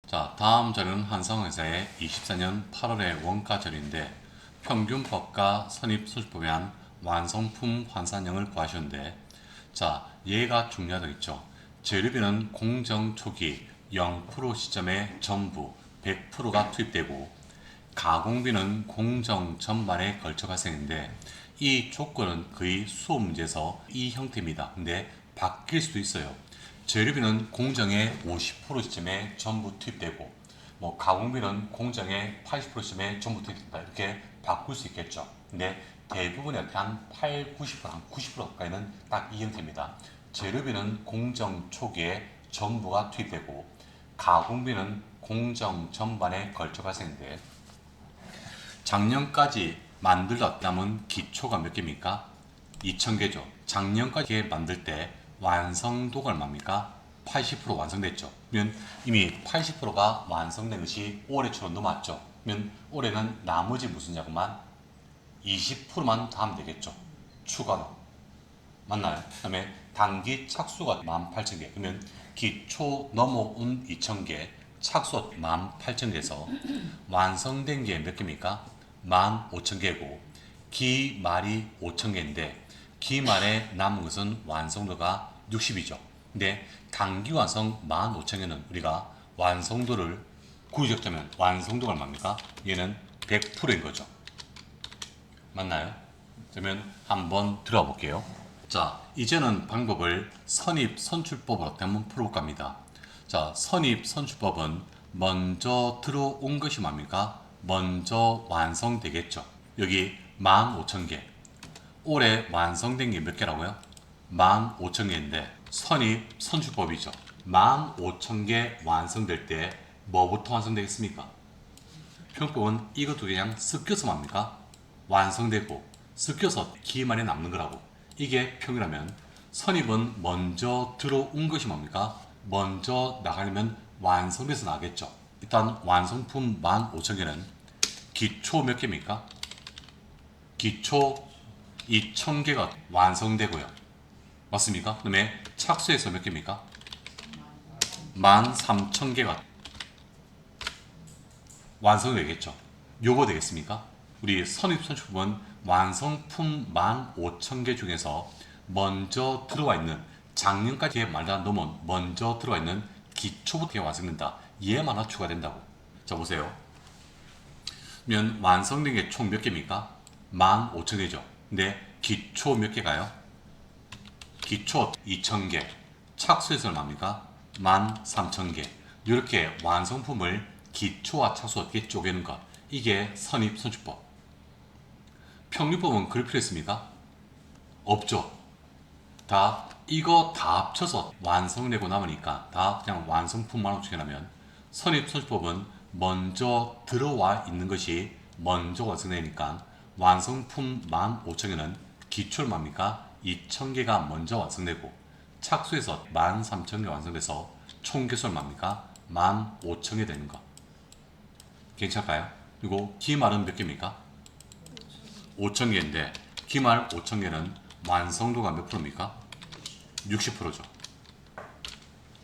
자, 다음 자료는 한성회사의 24년 8월의 원가절인데 평균법과 선입선출법에 한 완성품 환산형을 구하셨는데, 자, 얘가 중요하다고 했죠. 재료비는 공정 초기 0% 시점에 전부 100%가 투입되고, 가공비는 공정 전반에 걸쳐 발생인데, 이 조건은 거의 수업 문제에서 이 형태입니다. 근데 바뀔 수도 있어요. 재료비는 공정의 50% 시점에 전부 투입되고, 뭐 가공비는 공정의 80% 시점에 전부 투입된다. 이렇게 바꿀 수 있겠죠. 근데 대부분의 한 8, 90%, 한 90% 가까이는 딱 이 형태입니다. 재료비는 공정 초기에 전부가 투입되고, 가공비는 공정 전반에 걸쳐 발생인데, 작년까지 만들다 남은 기초가 몇 개입니까? 2,000개죠. 작년까지 만들 때 완성도가 얼마입니까? 80% 완성됐죠. 그러면 이미 80%가 완성된 것이 올해 초로 넘었죠. 그러면 올해는 나머지 무슨 자금만 20%만 더 하면 되겠죠. 추가로. 맞나요? 그 다음에 단기 착수가 18,000개. 그러면 기초 넘어온 2,000개, 착수 18,000개에서 완성된 게 몇 개입니까? 15,000개고, 기말이 5,000개인데, 기말에 남은 것은 완성도가 60이죠. 근데 단기 완성 15,000개는 우리가 완성도를 구직하면 완성도가 얼마입니까? 얘는 100%인 거죠. 맞나요? 그러면 한번 들어가 볼게요. 자, 이제는 방법을 선입 선출법으로 한번 풀어볼까 합니다. 자, 선입 선출법은 먼저 들어온 것이 뭡니까? 먼저 완성되겠죠. 여기 15,000개. 올해 완성된 게 몇 개라고요? 15,000개인데 선입 선출법이죠. 15,000개 완성될 때 뭐부터 완성되겠습니까? 평법은 이거 두 개 그냥 섞여서 뭡니까? 완성되고 섞여서 기만에 남는 거라고. 이게 평이라면 선입은 먼저 들어온 것이 뭡니까? 먼저 나가려면 완성돼서 나겠죠. 일단 완성품 15,000개는 기초 몇 개입니까? 기초 2,000개가 완성되고요. 맞습니까? 그다음에 착수해서 몇 개입니까? 13,000개가 완성되겠죠. 요거 되겠습니까? 우리 선입선출법은 완성품 15,000개 중에서 먼저 들어와 있는 작년까지 말다 넘은 먼저 들어와 있는 기초부터 완성된다. 얘만 하나 추가된다고. 자, 보세요. 그러면 완성된 게 총 몇 개입니까? 15,000개죠. 근데 기초 몇 개가요? 기초 2,000개. 착수해서 얼마입니까? 13,000개. 이렇게 완성품을 기초와 착수 어떻게 쪼개는가? 이게 선입선출법. 평균법은 그럴 필요 있습니까? 없죠. 다 이거 다 합쳐서 완성되고 남으니까 다 그냥 완성품만 추천하면, 선입선출법은 먼저 들어와 있는 것이 먼저 완성되니까 완성품 15,000개는 기초를 뭡니까? 2,000개가 먼저 완성되고, 착수해서 13,000개 완성돼서 총 개수는 뭡니까? 15,000개 되는 거. 괜찮을까요? 그리고 기말은 몇 개입니까? 5,000개인데 기말 5,000개는 완성도가 몇 프로입니까? 60%죠.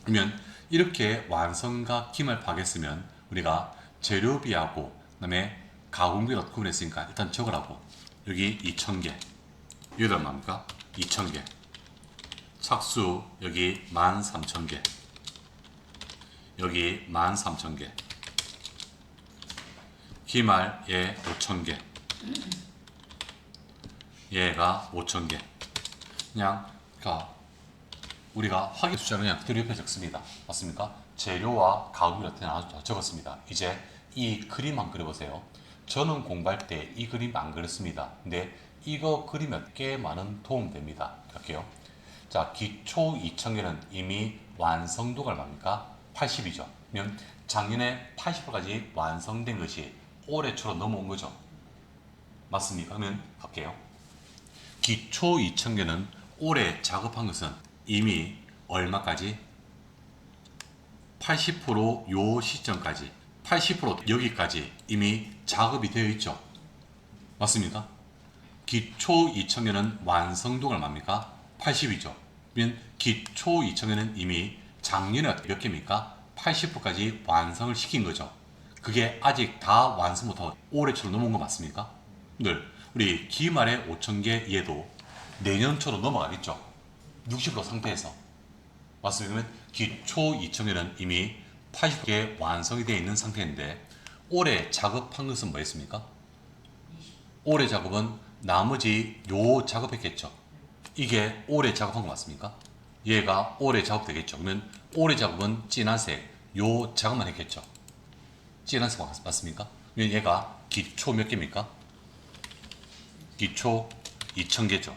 그러면 이렇게 완성과 기말 파악했으면 우리가 재료비하고 그다음에 가공비로 구분했으니까 일단 적으라고. 여기 2,000개. 여기다 얼마입니까? 2,000개. 착수 여기 13,000개. 여기 13,000개. 기말 얘 5,000개. 얘가 5,000개. 그냥 우리가 확인 숫자를 그냥 그대로 옆에 적습니다. 맞습니까? 재료와 가격을 어떻게 나눠서 적었습니다. 이제 이 그림만 그려보세요. 저는 공부할 때 이 그림 안 그렸습니다. 근데 이거 그리면 꽤 많은 도움 됩니다. 갈게요. 자, 기초 2,000개는 이미 완성도가 얼마입니까? 80이죠. 그러면 작년에 80%까지 완성된 것이 올해 초로 넘어온 거죠. 맞습니까? 그러면 갈게요. 기초 2,000개는 올해 작업한 것은 이미 얼마까지? 80%요 시점까지, 80% 여기까지 이미 작업이 되어 있죠. 맞습니까? 기초 2,000개는 완성도가 얼마입니까? 80이죠. 그러면 기초 2,000개는 이미 작년에 몇 개입니까? 80%까지 완성을 시킨 거죠. 그게 아직 다 완성 못하고 올해 초로 넘어온 거 맞습니까? 늘 우리 기말에 5,000개 이해도 내년 초로 넘어가겠죠. 60% 상태에서. 맞습니다. 그러면 기초 2,000개는 이미 80개 완성이 되어 있는 상태인데 올해 작업한 것은 뭐였습니까? 올해 작업은 나머지 요 작업했겠죠. 이게 올해 작업한 거 맞습니까? 얘가 올해 작업되겠죠. 그러면 올해 작업은 진한색 요 작업만 했겠죠. 진한색 맞습니까? 그러면 얘가 기초 몇 개입니까? 기초 2,000개죠.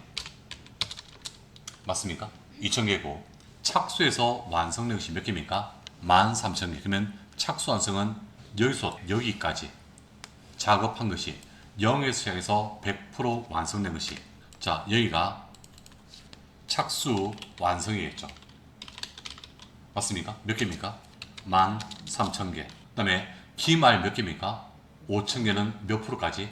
맞습니까? 2,000개고 착수해서 완성된 것이 몇 개입니까? 13,000개. 그러면 착수 완성은 여기서 여기까지 작업한 것이 0에서 시작해서 100% 완성된 것이, 자 여기가 착수 완성이겠죠. 맞습니까? 몇 개입니까? 13,000개. 그 다음에 기말 몇 개입니까? 5,000개는 몇 프로까지?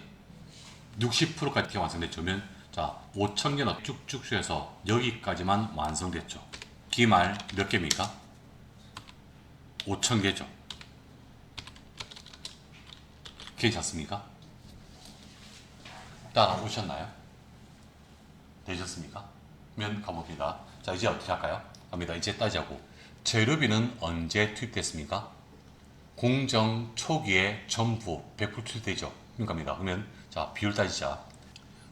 60%까지 완성됐죠. 그러면 자 5,000개는 쭉쭉 수해서 여기까지만 완성됐죠. 기말 몇 개입니까? 5,000개죠. 괜찮습니까? 따라오셨나요? 되셨습니까? 그러면 가봅니다. 자 이제 어떻게 할까요? 갑니다. 이제 따지자고. 재료비는 언제 투입됐습니까? 공정 초기에 전부 100% 투입되죠. 갑니다. 그러면 자 비율 따지자.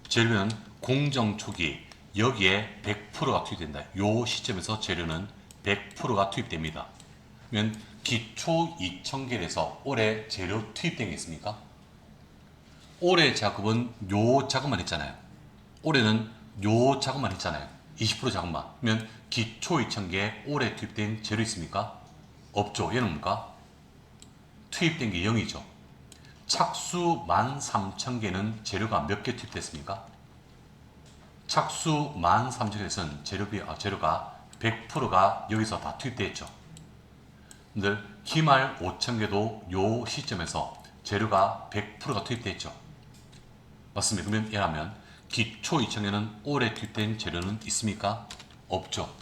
재료는 공정 초기 여기에 100%가 투입된다. 요 시점에서 재료는 100%가 투입됩니다. 그러면 기초 2,000개에서 올해 재료 투입된 게 있습니까? 올해 작업은 요 작업만 했잖아요. 올해는 요 작업만 했잖아요. 20% 작업만. 그러면 기초 2,000개 올해 투입된 재료 있습니까? 없죠. 얘는 뭡니까? 투입된 게 0이죠. 착수 13,000개는 재료가 몇 개 투입됐습니까? 착수 13,000개에서는 재료가 100%가 여기서 다 투입됐죠. 근데 기말 5,000개도 요 시점에서 재료가 100%가 투입됐죠. 맞습니다. 그러면 이라면 기초 2,000개는 올해 투입된 재료는 있습니까? 없죠.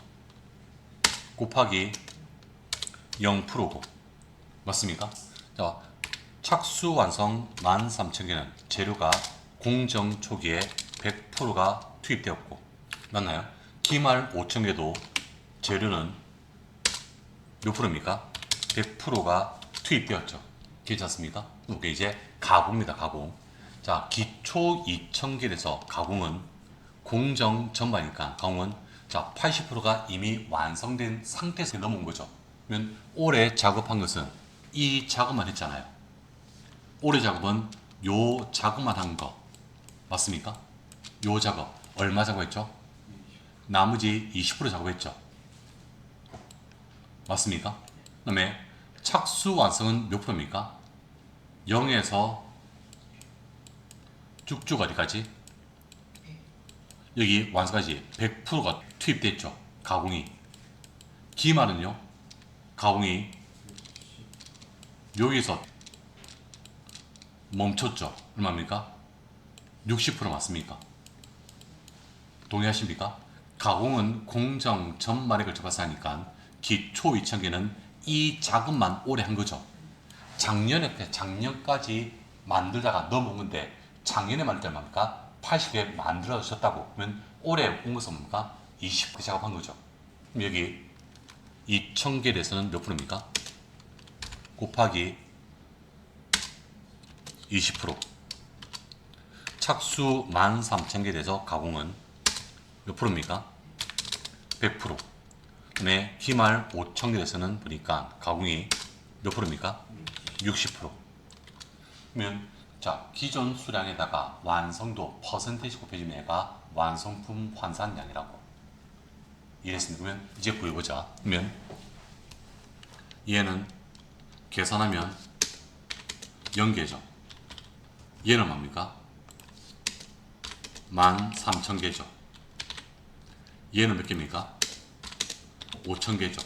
곱하기 0%고. 맞습니까? 자, 착수 완성 13,000개는 재료가 공정 초기에 100%가 투입되었고, 맞나요? 기말 5,000개도 재료는 몇 프로입니까? 100%가 투입되었죠. 괜찮습니까? 이게 이제 가공입니다. 가공. 자, 기초 2,000개에서 가공은 공정 전반이니까 가공은 자 80%가 이미 완성된 상태에서 넘어온 거죠. 그러면 올해 작업한 것은 이 작업만 했잖아요. 올해 작업은 요 작업만 한 거 맞습니까? 요 작업 얼마 작업했죠? 나머지 20% 작업했죠. 맞습니까? 그 다음에 착수 완성은 몇 프로입니까? 0에서 쭉쭉 어디까지? 여기 완성까지 100%가 투입됐죠. 가공이. 기말은요? 가공이 여기서 멈췄죠. 얼마입니까? 60% 맞습니까? 동의하십니까? 가공은 공정 전말에 걸쳐서 하니까 기초 2,000개는 이 작업만 오래 한 거죠. 작년까지 만들다가 넘어온 건데 작년에 만들 때 뭡니까? 80개 만들어졌다고. 그러면 올해 온 것은 뭡니까? 20개 작업한 거죠. 그럼 여기 2,000개에 대해서는 몇 프로입니까? 곱하기 20%. 착수 13,000개에 대해서 가공은 몇 프로입니까? 100%. 그다음에 기말 5,000개에 대해서는 보니까 가공이 몇 프로입니까? 60%. 그러면 자 기존 수량에다가 완성도 퍼센테이지 곱해주면 얘가 완성품 환산량이라고 이랬습니다. 그러면 이제 구해보자. 그러면 얘는 계산하면 0개죠. 얘는 뭡니까? 13,000개죠. 얘는 몇 개입니까? 5,000개죠.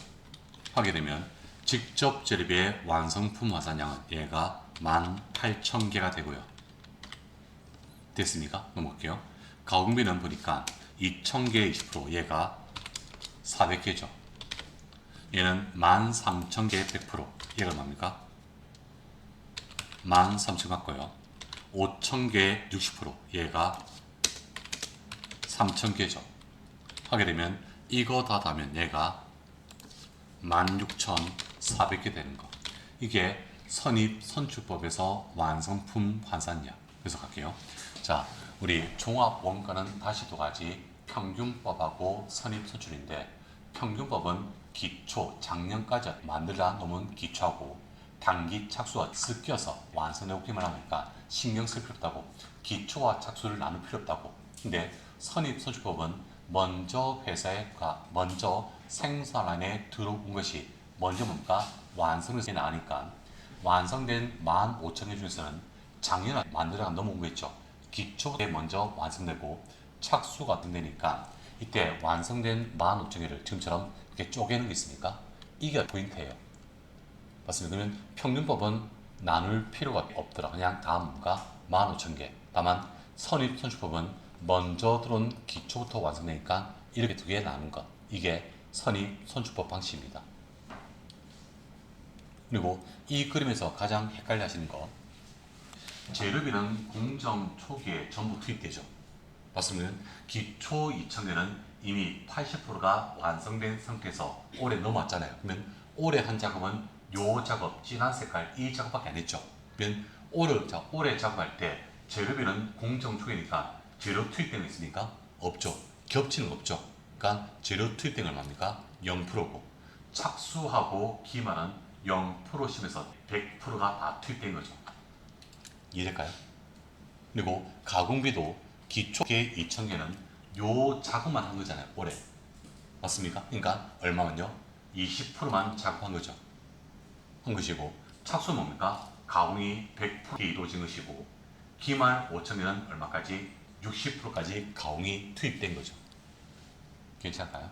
하게 되면 직접 재료비의 완성품 환산량은 얘가 18,000개가 되고요. 됐습니까? 넘어갈게요. 가공비는 보니까 2,000개 20% 얘가 400개죠. 얘는 13,000개 100%. 얘가 얼마입니까? 13,000 같고요. 5,000개 60%. 얘가 3,000개죠. 하게 되면 이거 다 다면 얘가 16,400개 되는 거. 이게 선입선출법에서 완성품 환산량. 그래서 갈게요. 자, 우리 종합 원가는 다시 두 가지 평균법하고 선입선출인데, 평균법은 기초, 작년까지 만들다 놓은 기초하고 단기 착수가 섞여서 완성되기만 하니까 신경 쓸 필요 없다고, 기초와 착수를 나눌 필요 없다고. 근데 선입선출법은 먼저 생산란에 들어온 것이 먼저 뭡니까? 완성돼서 나니까 완성된 15,000개 중에서는 작년에 만들어가 넘어온 거 있죠. 기초가 먼저 완성되고 착수가 완성되니까 이때 완성된 15,000개를 지금처럼 이렇게 쪼개는 게 있으니까 이게 포인트예요. 맞습니다. 그러면 평균법은 나눌 필요가 없더라. 그냥 다 뭔가 15,000개. 다만 선입선출법은 먼저 들어온 기초부터 완성되니까 이렇게 두 개 나눈 것. 이게 선입선출법 방식입니다. 그리고 이 그림에서 가장 헷갈려 하시는 거, 재료비는 공정 초기에 전부 투입되죠. 맞습니다. 기초 2,000개는 이미 80%가 완성된 상태에서 올해 넘어왔잖아요. 그러면 올해 한 작업은 요 작업, 진한 색깔 이 작업밖에 안 했죠. 그러면 올해 작업할 때 재료비는 공정 초기니까 재료 투입된 거 있습니까? 없죠. 겹치는 거 없죠. 그러니까 재료 투입된 건 얼마입니까? 0%고 착수하고 기만은 0%씩에서 100%가 다 투입된 거죠. 이해될까요? 그리고 가공비도 기초계 2,000개는 요 작업만 한 거잖아요. 올해. 맞습니까? 그러니까 얼마만요? 20%만 작업한 거죠. 한 것이고, 착수 뭡니까? 가공이 100% 이루어진 것이고, 기말 5,000개는 얼마까지? 60%까지 가공이 투입된 거죠. 괜찮을까요?